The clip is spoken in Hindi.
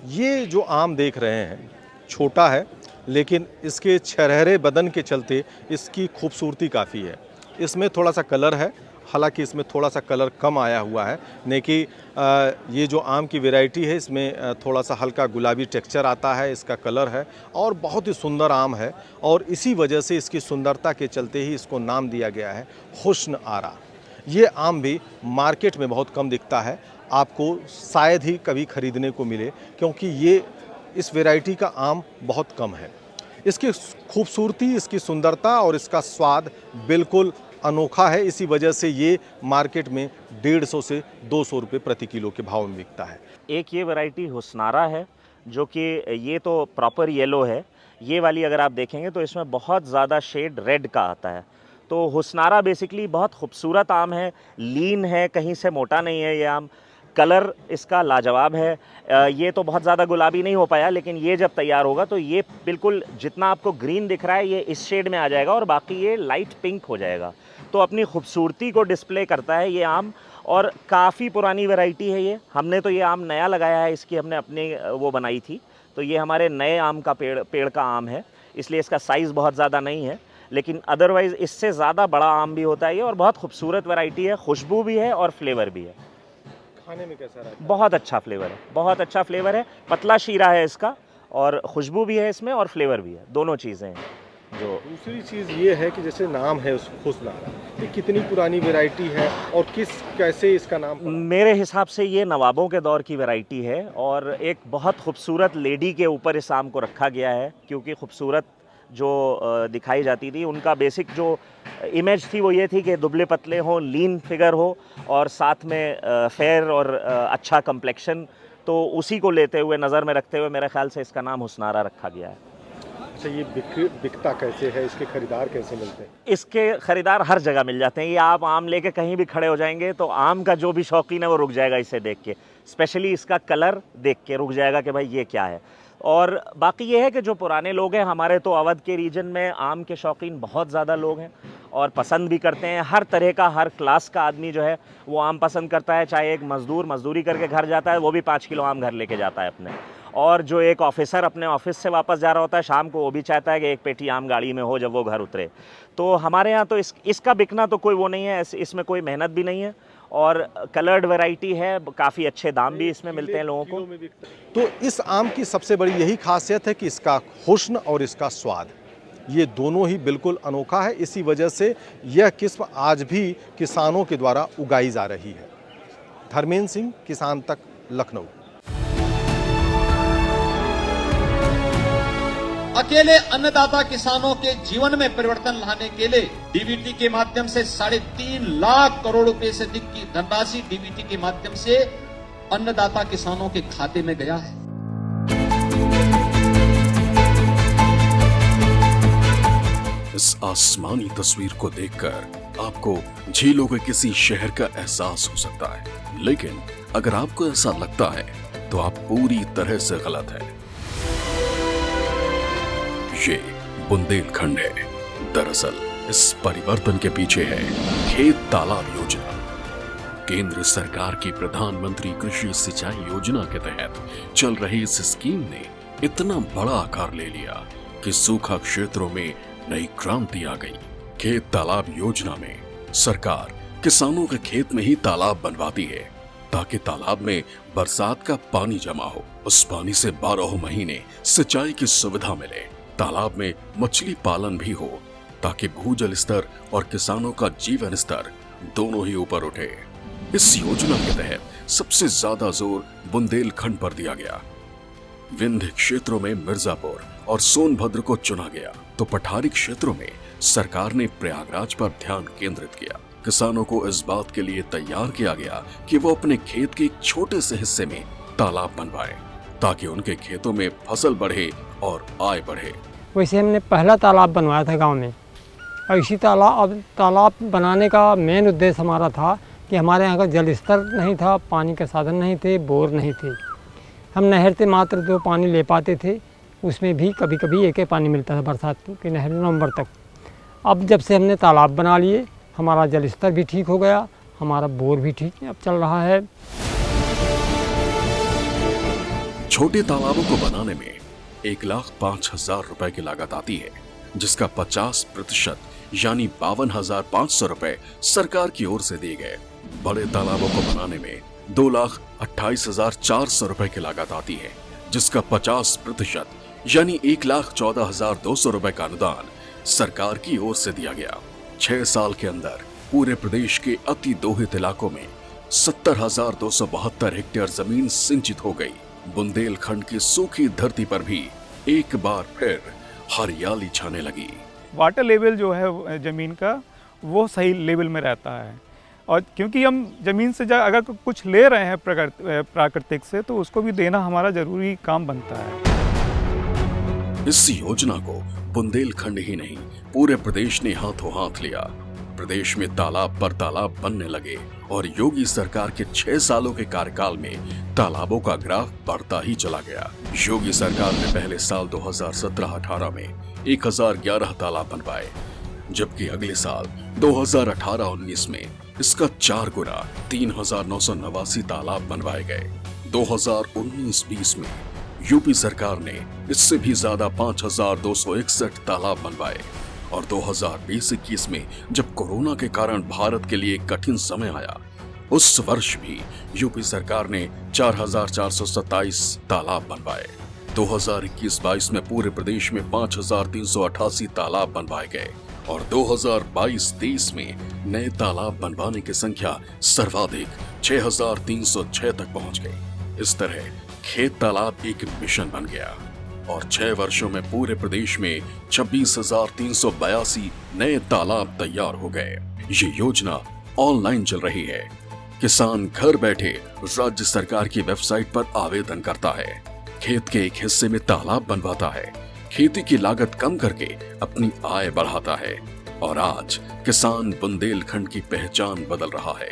ये जो आम देख रहे हैं छोटा है, लेकिन इसके छरहरे बदन के चलते इसकी खूबसूरती काफ़ी है। इसमें थोड़ा सा कलर है, हालांकि इसमें थोड़ा सा कलर कम आया हुआ है, नहीं कि ये जो आम की वैरायटी है इसमें थोड़ा सा हल्का गुलाबी टेक्सचर आता है, इसका कलर है और बहुत ही सुंदर आम है। और इसी वजह से इसकी सुंदरता के चलते ही इसको नाम दिया गया है हुस्न आरा। ये आम भी मार्केट में बहुत कम दिखता है, आपको शायद ही कभी खरीदने को मिले, क्योंकि ये इस वैरायटी का आम बहुत कम है। इसकी खूबसूरती, इसकी सुंदरता और इसका स्वाद बिल्कुल अनोखा है। इसी वजह से ये मार्केट में 150 से 200 रुपये प्रति किलो के भाव में बिकता है। एक ये वैरायटी हुस्नारा है, जो कि ये तो प्रॉपर येलो है। ये वाली अगर आप देखेंगे तो इसमें बहुत ज़्यादा शेड रेड का आता है। तो हुस्नारा बेसिकली बहुत खूबसूरत आम है, लीन है, कहीं से मोटा नहीं है ये आम। कलर इसका लाजवाब है। ये तो बहुत ज़्यादा गुलाबी नहीं हो पाया, लेकिन ये जब तैयार होगा तो ये बिल्कुल जितना आपको ग्रीन दिख रहा है ये इस शेड में आ जाएगा और बाकी ये लाइट पिंक हो जाएगा। तो अपनी खूबसूरती को डिस्प्ले करता है ये आम, और काफ़ी पुरानी वैरायटी है ये। हमने तो ये आम नया लगाया है, इसकी हमने अपनी वो बनाई थी, तो ये हमारे नए आम का पेड़ का आम है, इसलिए इसका साइज़ बहुत ज़्यादा नहीं है। लेकिन अदरवाइज़ इससे ज़्यादा बड़ा आम भी होता है ये, और बहुत खूबसूरत वैरायटी है, खुशबू भी है और फ्लेवर भी है। खाने में कैसा रहता है? बहुत अच्छा फ्लेवर है, बहुत अच्छा फ्लेवर है। पतला शीरा है इसका, और खुशबू भी है इसमें और फ्लेवर भी है, दोनों चीज़ें हैं। जो दूसरी चीज़ ये है कि जैसे नाम है उस हुस्नारा, ये कितनी पुरानी वैरायटी है और कैसे इसका नाम पड़ा? मेरे हिसाब से ये नवाबों के दौर की वैरायटी है, और एक बहुत खूबसूरत लेडी के ऊपर इस आम को रखा गया है, क्योंकि खूबसूरत जो दिखाई जाती थी, उनका बेसिक जो इमेज थी वो ये थी कि दुबले पतले हों, लीन फिगर हो, और साथ में फेयर और अच्छा कम्प्लेक्शन। तो उसी को लेते हुए, नज़र में रखते हुए मेरे ख्याल से इसका नाम हुस्नारा रखा गया है। अच्छा, ये बिकता कैसे है? इसके खरीदार कैसे मिलते हैं? इसके खरीदार हर जगह मिल जाते हैं। ये आप आम लेके कहीं भी खड़े हो जाएंगे तो आम का जो भी शौकीन है वो रुक जाएगा इसे देख के, स्पेशली इसका कलर देख के रुक जाएगा कि भाई ये क्या है। और बाकी ये है कि जो पुराने लोग हैं, हमारे तो अवध के रीजन में आम के शौकीन बहुत ज़्यादा लोग हैं और पसंद भी करते हैं। हर तरह का, हर क्लास का आदमी जो है वो आम पसंद करता है। चाहे एक मज़दूर मज़दूरी करके घर जाता है, वो भी 5 किलो आम घर लेके जाता है अपने, और जो एक ऑफिसर अपने ऑफिस से वापस जा रहा होता है शाम को, वो भी चाहता है कि एक पेटी आम गाड़ी में हो जब वो घर उतरे। तो हमारे यहाँ तो इसका बिकना तो कोई वो नहीं है, इसमें कोई मेहनत भी नहीं है, और कलर्ड वैरायटी है, काफ़ी अच्छे दाम भी इसमें मिलते हैं लोगों को। तो इस आम की सबसे बड़ी यही खासियत है कि इसका हुस्न और इसका स्वाद, ये दोनों ही बिल्कुल अनोखा है। इसी वजह से यह किस्म आज भी किसानों के द्वारा उगाई जा रही है। धर्मेंद्र सिंह, किसान तक, लखनऊ। अकेले अन्नदाता किसानों के जीवन में परिवर्तन लाने के लिए डीबीटी के माध्यम से 3.5 लाख करोड़ रुपए से अधिक की धनराशि डीबीटी के माध्यम से अन्नदाता किसानों के खाते में गया है। इस आसमानी तस्वीर को देखकर आपको झीलों के किसी शहर का एहसास हो सकता है, लेकिन अगर आपको ऐसा लगता है तो आप पूरी तरह से गलत हैं। ये बुंदेलखंड है। दरअसल इस परिवर्तन के पीछे है खेत तालाब योजना। केंद्र सरकार की प्रधानमंत्री कृषि सिंचाई योजना के तहत चल रही इस स्कीम ने इतना बड़ा आकार ले लिया कि सूखा क्षेत्रों में नई क्रांति आ गई। खेत तालाब योजना में सरकार किसानों के खेत में ही तालाब बनवाती है, ताकि तालाब में बरसात का पानी जमा हो, उस पानी से 12 महीने सिंचाई की सुविधा मिले। तालाब में मछली पालन भी हो, ताकि भूजल स्तर और किसानों का जीवन स्तर दोनों ही ऊपर उठे। इस योजना के तहत सबसे ज्यादा जोर बुंदेलखंड पर दिया गया। विंध्य क्षेत्रों में मिर्जापुर और सोनभद्र को चुना गया, तो पठारी क्षेत्रों में सरकार ने प्रयागराज पर ध्यान केंद्रित किया। किसानों को इस बात के लिए तैयार किया गया कि वो अपने खेत के एक छोटे से हिस्से में तालाब बनवाएं, ताकि उनके खेतों में फसल बढ़े और आय बढ़े। वैसे हमने पहला तालाब बनवाया था गांव में, और इसी तालाब बनाने का मेन उद्देश्य हमारा था कि हमारे यहाँ का जल स्तर नहीं था, पानी के साधन नहीं थे, बोर नहीं थे। हम नहर से मात्र 2 पानी ले पाते थे, उसमें भी कभी कभी एक पानी मिलता था बरसात की नहर नवंबर तक। अब जब से हमने तालाब बना लिए, हमारा जल स्तर भी ठीक हो गया, हमारा बोर भी ठीक अब चल रहा है। छोटे तालाबों को बनाने में 1,05,000 रुपए की लागत आती है, जिसका 50% यानी 52,500 रुपए सरकार की ओर से दिए गए। बड़े तालाबों को बनाने में 2,28,400 रुपए की लागत आती है, जिसका 50% यानी 1,14,200 रुपए का अनुदान सरकार की ओर से दिया गया। 6 साल के अंदर पूरे प्रदेश के अति दोहित इलाकों में 70,272 हेक्टेयर जमीन सिंचित हो गई। बुंदेलखंड की सूखी धरती पर भी एक बार फिर हरियाली छाने लगी। वाटर लेवल जो है ज़मीन का वो सही लेवल में रहता है, और क्योंकि हम ज़मीन से अगर कुछ ले रहे हैं प्राकृतिक से, तो उसको भी देना हमारा ज़रूरी काम बनता है। इस योजना को बुंदेलखंड ही नहीं पूरे प्रदेश ने हाथों हाथ लिया। प्रदेश में तालाब पर तालाब बनने लगे और योगी सरकार के 6 सालों के कार्यकाल में तालाबों का ग्राफ बढ़ता ही चला गया। योगी सरकार ने पहले साल 2017-18 में 1011 तालाब बनवाए, जबकि अगले साल 2018-19 में इसका 4 गुना 3,989 तालाब बनवाए गए। 2019-20 में यूपी सरकार ने इससे भी ज्यादा 5,261 तालाब बनवाए, और 2020-21 में जब कोरोना के कारण भारत के लिए कठिन समय आया, उस वर्ष भी यूपी सरकार ने 4,427 तालाब बनवाए। 2021-22 में पूरे प्रदेश में 5,388 तालाब बनवाए गए, और 2022-23 में नए तालाब बनवाने की संख्या सर्वाधिक 6,306 तक पहुंच गई। इस तरह खेत तालाब एक मिशन बन गया, और 6 वर्षों में पूरे प्रदेश में 26,382 नए तालाब तैयार हो गए। ये योजना ऑनलाइन चल रही है। किसान घर बैठे राज्य सरकार की वेबसाइट पर आवेदन करता है, खेत के एक हिस्से में तालाब बनवाता है, खेती की लागत कम करके अपनी आय बढ़ाता है, और आज किसान बुंदेलखंड की पहचान बदल रहा है।